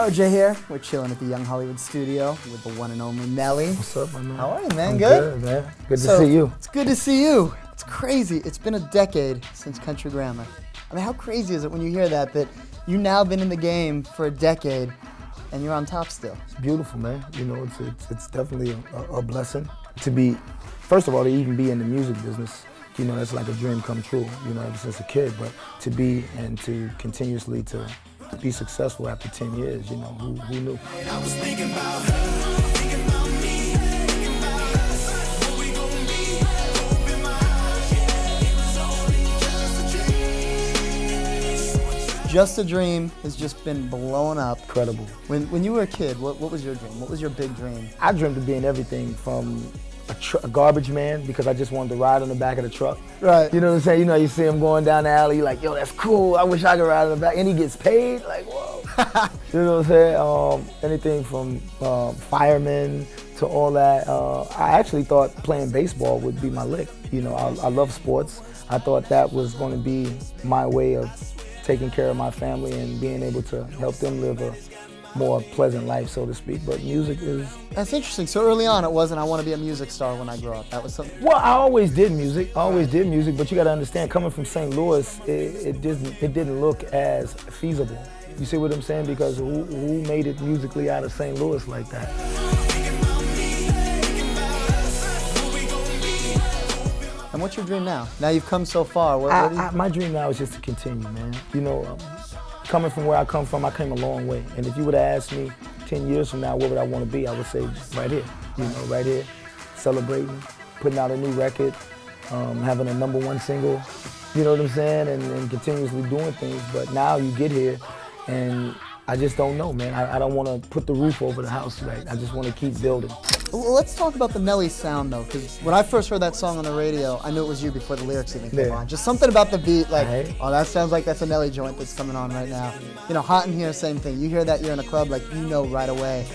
OJ here. We're chilling at the Young Hollywood studio with the one and only Nelly. What's up, my man? How are you, man? I'm good? Good, man. Good to see you. It's good to see you. It's crazy. It's been a decade since Country Grammar. I mean, how crazy is it when you hear that you've now been in the game for a decade and you're on top still? It's beautiful, man. You know, it's definitely a blessing to be, first of all, to even be in the music business. You know, that's like a dream come true, you know, ever since a kid. But to be and to continuously to be successful after 10 years, you know, who knew? I was thinking about her, thinking about me, thinking about us, what we gon' be, open my eyes, yeah, it was only just a dream. Just a Dream has just been blowing up. Incredible. When you were a kid, what was your dream? What was your big dream? I dreamed of being everything from a garbage man because I just wanted to ride on the back of the truck. Right. You know what I'm saying? You know, you see him going down the alley, you're like, yo, that's cool. I wish I could ride on the back. And he gets paid, like, whoa. You know what I'm saying? Anything from firemen to all that. I actually thought playing baseball would be my lick. You know, I love sports. I thought that was going to be my way of taking care of my family and being able to help them live a more pleasant life, so to speak. But music is... That's interesting. So early on, it wasn't, I want to be a music star when I grow up. That was something... Well, I always did music. But you got to understand, coming from St. Louis, it didn't look as feasible. You see what I'm saying? Because who made it musically out of St. Louis like that? And what's your dream now? Now you've come so far. My dream now is just to continue, man. You know, coming from where I come from, I came a long way. And if you would have asked me 10 years from now, where would I want to be? I would say right here, you know, right here, celebrating, putting out a new record, having a #1 single, you know what I'm saying, and continuously doing things. But now you get here, and I just don't know, man. I don't want to put the roof over the house, right? I just want to keep building. Well, let's talk about the Nelly sound, though, because when I first heard that song on the radio, I knew it was you before the lyrics even came on. Just something about the beat, like, oh, that sounds like that's a Nelly joint that's coming on right now. You know, Hot in Here, same thing. You hear that, you're in a club, like, you know right away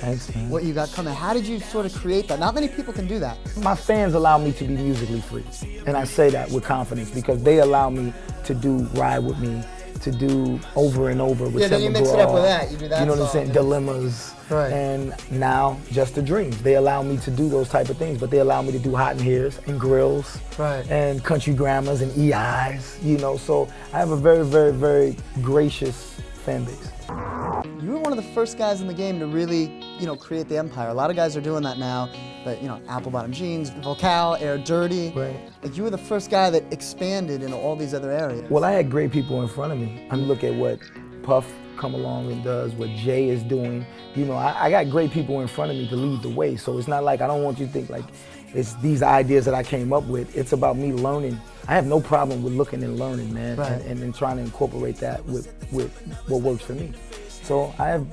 what you got coming. How did you sort of create that? Not many people can do that. My fans allow me to be musically free, and I say that with confidence because they allow me to do Ride With Me, to do Over and Over with then you mix it up with that. You do that. You know what I'm saying? Dilemmas. Right. And now Just a Dream. They allow me to do those type of things, but they allow me to do Hot in Here's and Grills. Right. And Country Grammars and EIs. You know, so I have a very, very, very gracious fan base. You were one of the first guys in the game to really, you know, create the empire. A lot of guys are doing that now, but, you know, Apple Bottom Jeans, Vocal, Air Dirty. Right. Like, you were the first guy that expanded into all these other areas. Well, I had great people in front of me. I look at what Puff come along and does, what Jay is doing. You know, I got great people in front of me to lead the way. So it's not like, I don't want you to think like it's these ideas that I came up with. It's about me learning. I have no problem with looking and learning, man, and trying to incorporate that with what works for me. So I have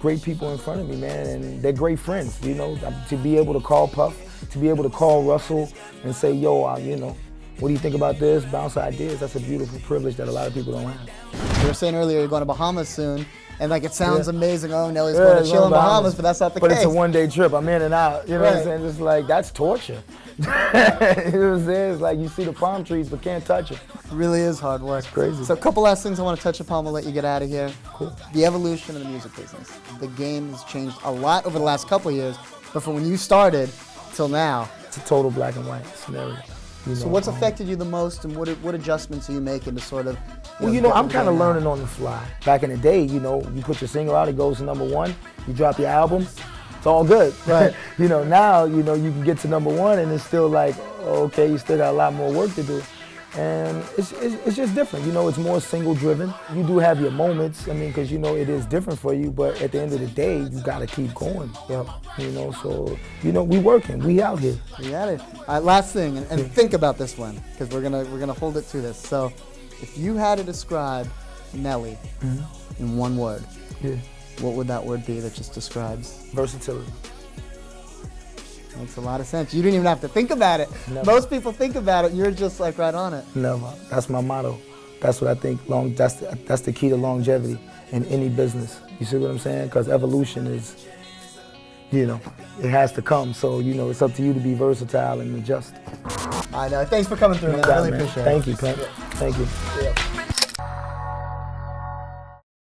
great people in front of me, man, and they're great friends, you know. To be able to call Puff, to be able to call Russell and say, yo, you know, what do you think about this? Bounce ideas, that's a beautiful privilege that a lot of people don't have. You were saying earlier you're going to Bahamas soon, and like it sounds amazing, oh, Nelly's going to chill in Bahamas, but that's not the case. But it's a one-day trip, I'm in and out, you know what I'm saying? It's like, that's torture. You know what I'm saying? It's like you see the palm trees but can't touch them. It really is hard work. It's crazy. So a couple last things I want to touch upon, we'll let you get out of here. Cool. The evolution of the music business. The game has changed a lot over the last couple of years, but from when you started till now. It's a total black and white scenario. You know, so what's affected you the most, and what adjustments are you making to sort of... Well, you know, I'm kind of learning on the fly. Back in the day, you know, you put your single out, it goes to #1, you drop your album, it's all good. Right. You know, now, you know, you can get to #1 and it's still like, okay, you still got a lot more work to do. And it's just different, you know, it's more single driven. You do have your moments, I mean, because, you know, it is different for you, but at the end of the day, you got to keep going. Yep. You know, so, you know, we working, we out here. We at it. All right, last thing, and think about this one, because we're gonna hold it to this. So, if you had to describe Nelly in one word, what would that word be that just describes? Versatility. Makes a lot of sense. You didn't even have to think about it. Never. Most people think about it. You're just like right on it. Never. That's my motto. That's what I think. That's the key to longevity in any business. You see what I'm saying? Because evolution is, you know, it has to come. So, you know, it's up to you to be versatile and adjust. I know. Thanks for coming through, man. I really appreciate it. Thank you, Pimp. Thank you. Yeah.